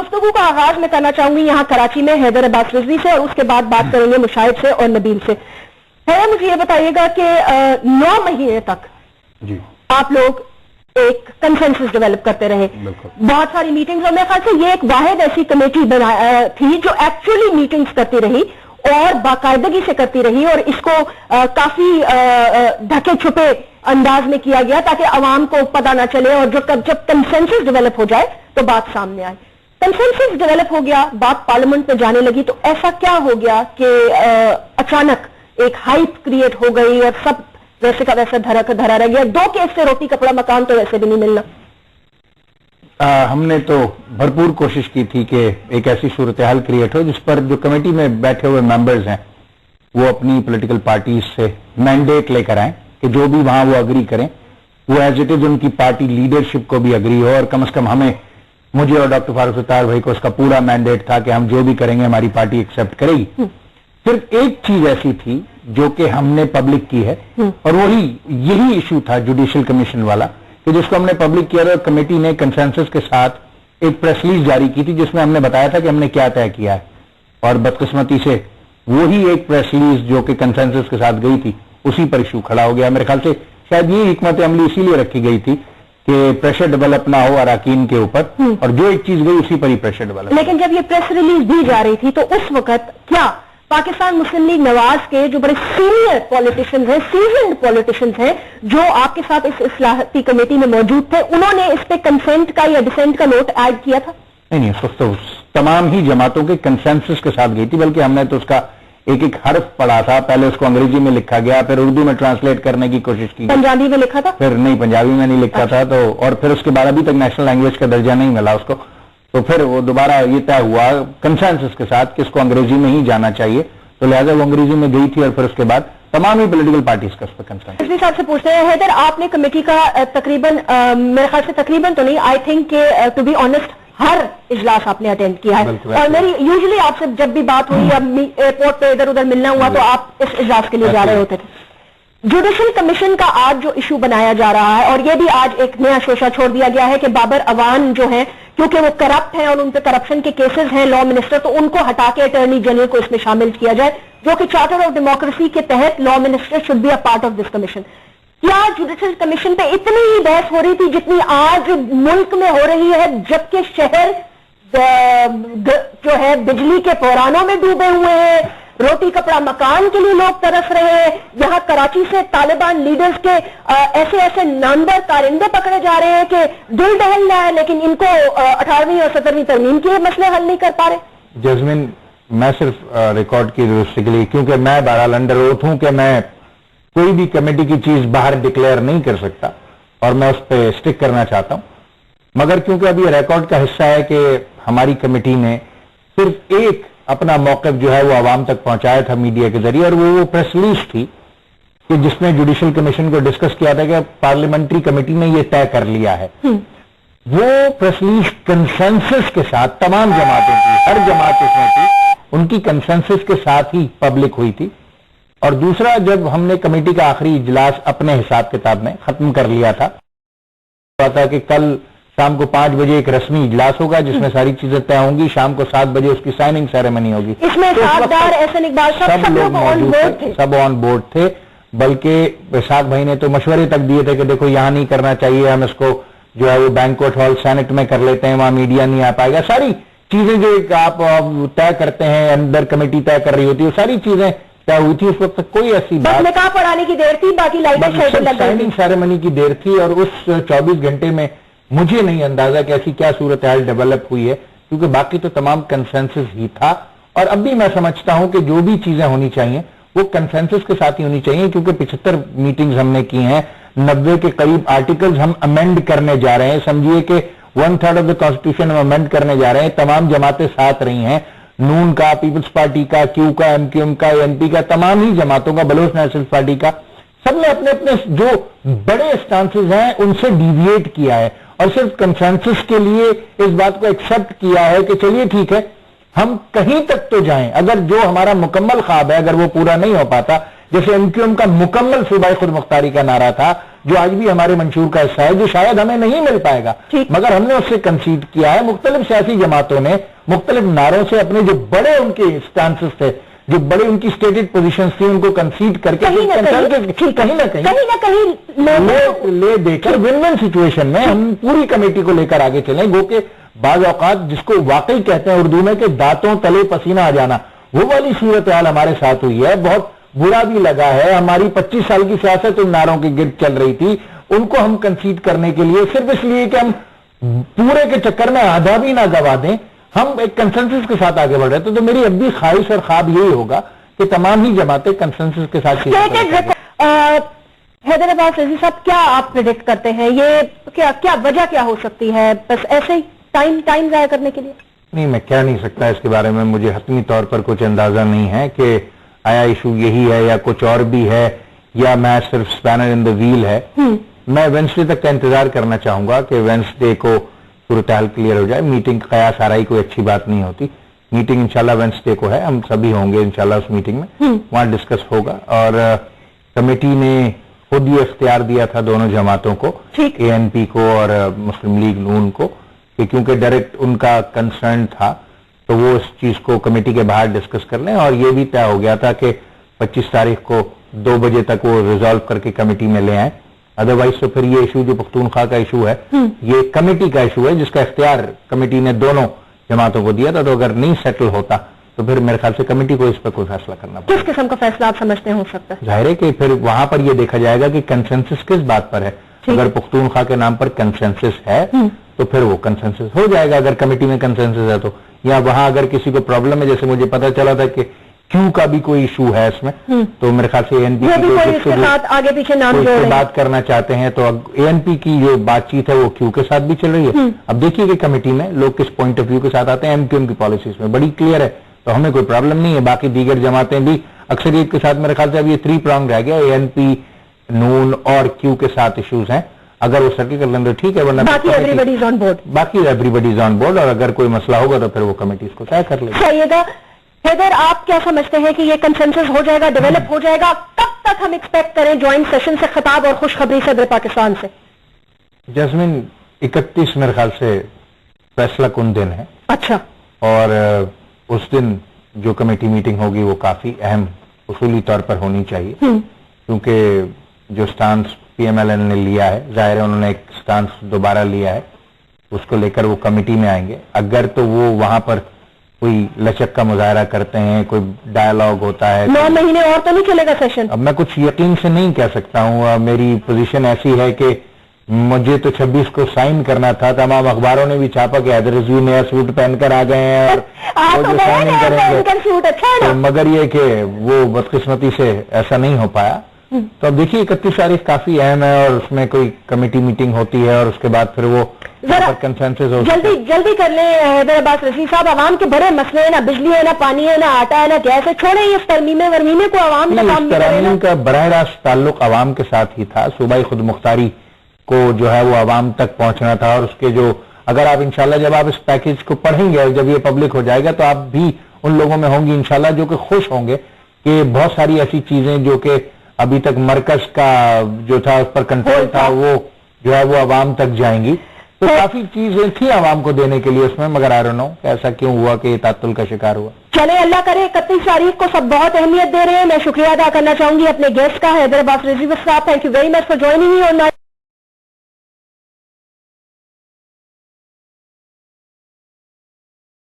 गुफ्तगू का आगाज मैं करना चाहूंगी यहाँ कराची में हैदर अब्बास रिजवी से, और उसके बाद बात करेंगे मुशाहिद से और नबील से। हैदर, मुझे ये बताइएगा कि 9 महीने तक जी आप लोग एक कंसेंसस डेवलप करते रहे, बहुत सारी मीटिंग्स, और मेरे ख्याल से ये एक वाहिद ऐसी कमेटी थी जो एक्चुअली मीटिंग्स करती रही और बाकायदगी से करती रही, और इसको काफी ढके छुपे अंदाज में किया गया ताकि अवाम को पता ना चले, और जब कंसेंसस डेवलप हो जाए तो बात सामने आए। कंसेंसस डेवलप हो गया, बात पार्लियामेंट में जाने लगी, तो ऐसा क्या हो गया कि अचानक एक हाइप क्रिएट हो गई और सब वैसे का वैसा धरा रह गया? 2 केस से रोटी कपड़ा मकान तो वैसे भी नहीं मिलना। हमने तो भरपूर कोशिश की थी कि एक ऐसी सूरत हाल क्रिएट हो जिस पर जो कमेटी में बैठे हुए मेंबर्स हैं वो अपनी पॉलिटिकल पार्टीज से मैंडेट लेकर आए कि जो भी वहां वो अग्री करें वो एज इट इज उनकी पार्टी लीडरशिप को भी अग्री हो, और कम से कम हमें, मुझे और डॉक्टर फारूक सत्तार भाई को उसका पूरा मैंडेट था कि हम जो भी करेंगे हमारी पार्टी एक्सेप्ट करेगी। सिर्फ एक चीज ऐसी थी जो कि हमने पब्लिक की है, और यही इशू था जुडिशियल कमीशन वाला, कि जिसको हमने पब्लिक किया था। कमेटी ने कंसेंसस के साथ एक प्रेस रिलीज जारी की थी जिसमें हमने बताया था कि हमने क्या तय किया है, और बदकिस्मती से वही एक प्रेस रिलीज जो कि कंसेंसस के साथ गई थी उसी पर इशू खड़ा हो गया। मेरे ख्याल से शायद ये हिकमत अमली इसीलिए रखी गई थी कि प्रेशर डेवलप ना हो अराकीन के ऊपर, और जो एक चीज गई उसी पर ही प्रेशर डेवलप। लेकिन जब ये प्रेस रिलीज दी जा रही थी तो उस वक्त क्या पाकिस्तान मुस्लिम लीग नवाज के जो बड़े सीनियर पॉलिटिशियंस हैं, सीजन्ड पॉलिटिशियंस हैं, जो आपके साथ इस इस्लाहती कमेटी में मौजूद थे, उन्होंने इस पे कंसेंट का या डिसेंट का नोट ऐड किया था? नहीं, तो तमाम ही जमातों के कंसेंसस के साथ गई थी, बल्कि हमने तो उसका एक एक हर्फ पढ़ा था। पहले उसको अंग्रेजी में लिखा गया, फिर उर्दू में ट्रांसलेट करने की कोशिश की, पंजाबी में लिखा था, फिर नहीं पंजाबी में नहीं लिखा था, तो और फिर उसके बाद अभी तक नेशनल लैंग्वेज का दर्जा नहीं मिला उसको, तो फिर वो दोबारा ये तय हुआ कंसेंसस के साथ कि इसको अंग्रेजी में ही जाना चाहिए, तो लिहाजा वो अंग्रेजी में गई थी, और फिर उसके बाद तमाम ही पॉलिटिकल पार्टीज का उस पर कंसेंसस। रिजवी साहब से पूछते हैं, हैदर, आपने कमेटी का तकरीबन मेरे ख्याल से तकरीबन तो नहीं, I think to be honest हर इजलास आपने अटेंड किया है, और मेरी यूजुअली आपसे जब भी बात हुई या एयरपोर्ट पे इधर उधर मिलना हुआ तो आप इस इजलास के लिए जा रहे होते थे। जुडिशियल कमीशन का आज जो इशू बनाया जा रहा है, और ये भी आज एक नया शोशा छोड़ दिया गया है कि बाबर अवान जो है, क्योंकि वो करप्ट हैं और उन पर करप्शन के केसेस हैं लॉ मिनिस्टर, तो उनको हटा के अटॉर्नी जनरल को इसमें शामिल किया जाए, जो कि चार्टर ऑफ डेमोक्रेसी के तहत law minister should be a part of this commission. क्या जुडिशियल कमीशन पे इतनी ही बहस हो रही थी जितनी आज मुल्क में हो रही है, जबकि शहर जो है बिजली के पुरानों में डूबे हुए हैं, रोटी कपड़ा मकान के लिए लोग तरस रहे हैं, यहाँ कराची से तालिबान लीडर्स के ऐसे ऐसे नामवर कारिंदे पकड़े जा रहे हैं कि दिल दहल रहा है, लेकिन इनको 18वीं और 17वीं तरमीम के मसले हल नहीं कर पा रहे। जैस्मिन, मैं सिर्फ रिकॉर्ड की दुरुस्ती के लिए, क्योंकि मैं बहरहाल अंडर ओथ हूं कि मैं कोई भी कमेटी की चीज बाहर डिक्लेयर नहीं कर सकता, और मैं उस पर स्टिक करना चाहता हूं, मगर क्योंकि अभी रिकॉर्ड का हिस्सा है कि हमारी कमेटी ने सिर्फ एक अपना मौक़िफ़ जो है वो आवाम तक पहुंचाया था मीडिया के जरिए, और वो प्रेस रिलीज थी कि जिसमें जुडिशियल कमीशन को डिस्कस किया था कि पार्लियामेंट्री कमेटी ने ये तय कर लिया है। वो प्रेस रिलीज कंसेंसस के साथ तमाम जमातों की, हर जमात उसमें थी, उनकी कंसेंसस के साथ ही पब्लिक हुई थी। और दूसरा, जब हमने कमेटी का आखिरी इजलास अपने हिसाब किताब में खत्म कर लिया था कि कल शाम को 5 बजे एक रस्मी इजलास होगा जिसमें सारी चीजें तय होंगी, शाम को 7 बजे उसकी साइनिंग सेरेमनी होगी। इसमें साहबदार, एहसन इकबाल, सब लोग मौजूद थे, सब ऑन बोर्ड थे, बल्कि इसाक भाई ने तो मशवरे तक दिए थे कि देखो यहां नहीं करना चाहिए, हम इसको जो है वो बैंक्वेट हॉल सेनेट में कर लेते हैं, वहां मीडिया नहीं आ पाएगा। सारी चीजें जो आप तय करते हैं, अंदर कमेटी तय कर रही होती है, वो सारी चीजें तय हुई थी। उस वक्त कोई ऐसी बात निकाह पढ़ाने की देर थी, बाकी साइनिंग सेरेमनी की देर थी, और उस 24 घंटे में मुझे नहीं अंदाजा कि ऐसी क्या सूरत हाल डेवलप हुई है, क्योंकि बाकी तो तमाम कंसेंसस ही था। और अब भी मैं समझता हूं कि जो भी चीजें होनी चाहिए वो कंसेंसस के साथ ही होनी चाहिए, क्योंकि 75 मीटिंग्स हमने की हैं, 90 के करीब आर्टिकल्स हम अमेंड करने जा रहे हैं। समझिए कि 1/3 ऑफ द कॉन्स्टिट्यूशन हम अमेंड करने जा रहे हैं। तमाम जमातें साथ रही हैं, नून का, पीपल्स पार्टी का, क्यू का, एमक्यूएम का, एनपी का, तमाम ही जमातों का, बलोच नेशनल पार्टी का, सबने अपने अपने जो बड़े स्टांसेस हैं उनसे डिविएट किया है, और सिर्फ कंसेंसस के लिए इस बात को एक्सेप्ट किया है कि चलिए ठीक है, हम कहीं तक तो जाएं। अगर जो हमारा मुकम्मल ख्वाब है अगर वो पूरा नहीं हो पाता, जैसे एमक्यूएम का मुकम्मल सूबाई खुद मुख्तारी का नारा था, جو آج بھی ہمارے منشور کا حصہ ہے، جو شاید ہمیں نہیں مل پائے گا، مگر ہم نے اس سے کنسیڈ کیا ہے۔ مختلف سیاسی جماعتوں نے مختلف نعروں سے اپنے جو بڑے ان کے اسٹانسز تھے، جو بڑے ان کی اسٹیٹڈ پوزیشنز تھی، ان کو کنسیڈ کر کے کہیں نہ کہیں لے دے کر ون ون سچویشن میں ہم پوری کمیٹی کو لے کر آگے چلیں۔ گو کہ بعض اوقات جس کو واقعی کہتے ہیں اردو میں کہ دانتوں تلے پسینہ آ جانا، وہ والی صورتحال ہمارے ساتھ ہوئی ہے۔ بہت برا بھی لگا ہے، ہماری 25 سال کی سیاست ان نعروں کے گرد چل رہی تھی، ان کو ہم کنسیڈ کرنے کے لیے صرف اس لیے کہ ہم پورے کے چکر میں آدھا بھی نہ گوا دیں، ہم ایک کنسنسس کے ساتھ آگے بڑھ رہے تھے۔ تو میری اب بھی خواہش اور خواب یہی ہوگا کہ تمام ہی جماعتیں کنسنسس کے ساتھ حیدر عباس رضوی صاحب، کیا آپ پریڈکٹ کرتے ہیں یہ کیا وجہ کیا ہو سکتی ہے؟ بس ایسے ہی ٹائم ضائع کرنے کے لیے؟ نہیں، میں کہہ نہیں سکتا اس کے بارے میں، مجھے حتمی طور پر کچھ اندازہ نہیں ہے کہ آیا ایشو یہی ہے یا کچھ اور بھی ہے، یا میں صرف سپینر ان دا ویل ہے۔ میں وینسڈے تک کا انتظار کرنا چاہوں گا کہ وینسڈے کو صورتحال کلیئر ہو جائے۔ میٹنگ قیاس آرائی کوئی اچھی بات نہیں ہوتی، میٹنگ انشاءاللہ وینسڈے کو ہے، ہم سبھی ہوں گے انشاءاللہ اس میٹنگ میں، وہاں ڈسکس ہوگا۔ اور کمیٹی نے خود یہ اختیار دیا تھا دونوں جماعتوں کو، اے این پی کو اور مسلم لیگ نون کو، کہ کیونکہ ڈائریکٹ ان کا کنسرن تھا تو وہ اس چیز کو کمیٹی کے باہر ڈسکس کر لیں، اور یہ بھی طے ہو گیا تھا کہ 25 تاریخ کو 2 بجے تک وہ ریزالو کر کے کمیٹی میں لے آئیں۔ ادروائز تو پھر یہ ایشو جو پختونخوا کا ایشو ہے، یہ کمیٹی کا ایشو ہے جس کا اختیار کمیٹی نے دونوں جماعتوں کو دیا تھا، تو اگر نہیں سیٹل ہوتا تو پھر میرے خیال سے کمیٹی کو اس پر کوئی فیصلہ کرنا پڑے۔ کس قسم کا فیصلہ آپ سمجھتے ہیں ہو سکتا ہے؟ ظاہر ہے کہ پھر وہاں پر یہ دیکھا جائے گا کہ کنسنسس کس بات پر ہے۔ اگر پختونخوا کے نام پر کنسنسس ہے تو پھر وہ کنسنسس ہو جائے گا، اگر کمیٹی میں کنسنسس ہے تو، یا وہاں اگر کسی کو پرابلم ہے، جیسے مجھے پتا چلا تھا کہ کیوں کا بھی کوئی ایشو ہے اس میں، تو میرے خیال سے اے این پی آگے پیچھے نام سے بات کرنا چاہتے ہیں، تو اے این پی کی جو بات چیت ہے وہ کیو کے ساتھ بھی چل رہی ہے۔ اب دیکھیے کہ کمیٹی میں لوگ کس پوائنٹ آف ویو کے ساتھ آتے ہیں، ایم کیو ایم کی پالیسیز میں بڑی کلیئر ہے، تو ہمیں کوئی پرابلم نہیں ہے۔ باقی دیگر جماعتیں بھی اکثریت کے ساتھ میرے خیال سے اب یہ 3 پرانگ رہ گیا، اے این پی، نون اور کیو کے ساتھ ایشوز ہیں، اگر وہ سیٹل کر لیں تو ٹھیک ہے، ورنہ باقی every body is on board, اور اگر کوئی مسئلہ ہوگا تو پھر وہ کمیٹی اس کو طے کر لے گا۔ حیدر، آپ کیا سمجھتے ہیں کہ یہ کنسنسس ہو جائے گا، ڈیولپ ہو جائے گا؟ کب تک ہم ایکسپیکٹ کریں جوائنٹ سیشن سے خطاب اور خوشخبری صدر پاکستان سے؟ جسمین 31 میرے خیال سے فیصلہ کن دن ہے۔ اچھا۔ اور اس دن جو کمیٹی میٹنگ ہوگی وہ کافی اہم اصولی طور پر ہونی چاہیے، کیونکہ جو stance P M L N نے لیا ہے، ظاہر ہے انہوں نے ایک سٹانس دوبارہ لیا ہے، اس کو لے کر وہ کمیٹی میں آئیں گے۔ اگر تو وہ وہاں پر کوئی لچک کا مظاہرہ کرتے ہیں، کوئی ڈائلاگ ہوتا ہے، 9 مہینے اور تو نہیں چلے گا سیشن؟ اب میں کچھ یقین سے نہیں کہہ سکتا ہوں، میری پوزیشن ایسی ہے کہ مجھے تو 26 کو سائن کرنا تھا، تمام اخباروں نے بھی چھاپا کہ حیدر رضوی نیا سوٹ پہن کر آ گئے ہیں اور وہ جو سائن کریں گے، مگر یہ کہ وہ بدقسمتی سے ایسا نہیں ہو پایا۔ تو اب دیکھیے 31 تاریخ کافی اہم ہے، اور اس میں کوئی کمیٹی میٹنگ ہوتی ہے، اور اس کے بعد پھر وہ کنسنسس ہو۔ جلدی کر لیں حیدر عباس رضوی صاحب، عوام کے بڑے مسئلے ہیں، نہ بجلی ہے، نہ پانی ہے، نہ آٹا ہے، نہ گیس ہے، چھوڑیں اس ترمیمیں ورمیمیں کو، عوام کا کام نہیں کرے گا۔ کا براہ راست تعلق عوام کے ساتھ ہی تھا، صوبائی خود مختاری کو جو ہے وہ عوام تک پہنچنا تھا، اور اس کے جو اگر آپ انشاءاللہ جب آپ اس پیکیج کو پڑھیں گے اور جب یہ پبلک ہو جائے گا تو آپ بھی ان لوگوں میں ہوں گی انشاءاللہ جو کہ خوش ہوں گے کہ بہت ساری ایسی چیزیں جو کہ ابھی تک مرکز کا جو تھا اس پر کنٹرول تھا وہ جو ہے وہ عوام تک جائیں گی۔ تو کافی چیزیں تھی عوام کو دینے کے لیے اس میں، مگر آئی ڈونٹ نو ایسا کیوں ہوا کہ یہ تعطل کا شکار ہوا۔ چلے اللہ کرے 31 تاریخ کو سب بہت اہمیت دے رہے ہیں۔ میں شکریہ ادا کرنا چاہوں گی اپنے گیسٹ کا، حیدر عباس رضوی صاحب، thank you very much for joining me on